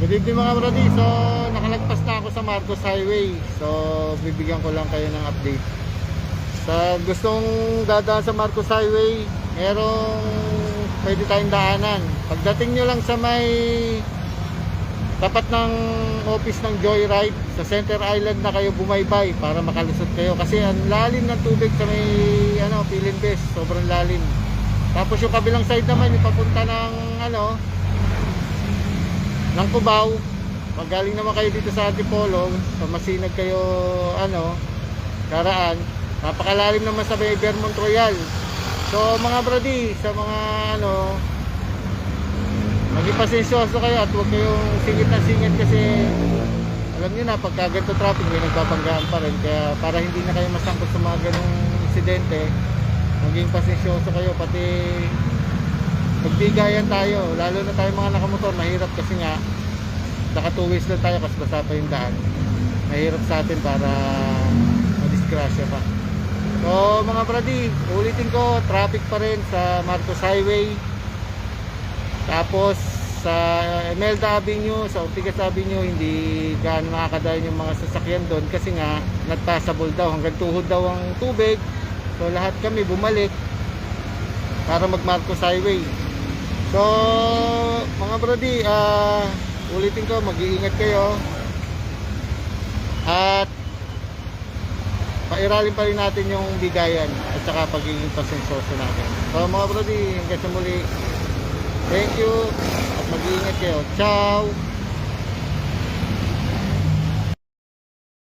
Good evening mga brody. So nakalagpas na ako sa Marcos Highway. So bibigyan ko lang kayo ng update. Sa gustong dadaan sa Marcos Highway, merong pwede tayong daanan. Pagdating nyo lang sa may tapat ng office ng Joyride, sa Center Island na kayo bumaybay para makalusot kayo. Kasi ang lalim ng tubig sa may Pilinbes, sobrang lalim. Tapos yung kabilang side naman, yung papunta ng ng Cubao, pag galing naman kayo dito sa Antipolo, sa Masinag kayo karaan, napakalalim naman sa may Vermont Royal. So mga brody, sa mga maging pasensyoso kayo at huwag kayong singit na singit kasi alam niyo na pagka ganito traffic may nagbabanggaan pa rin, kaya para hindi na kayo masangkot sa mga ganong insidente, maging pasensyoso kayo. Pati magbigayan tayo, lalo na tayo mga nakamotor, mahirap kasi nga naka two ways lang tayo kasi basa pa yung daan, mahirap sa atin para madisgrasya pa. So mga brady, ulitin ko, traffic pa rin sa Marcos Highway, tapos sa Imelda Avenue, sa Ortigas Avenue hindi gaano nakakadayon yung mga sasakyan doon kasi nga not passable daw, hanggang tuhod daw ang tubig. So lahat kami bumalik para mag Marcos Highway. So mga brody, ulitin ko, mag-iingat kayo at pairalin pa rin natin yung bigayan at saka pagiging pasensyoso natin. So mga brody, hanggang sa muli, thank you at mag-iingat kayo. Ciao!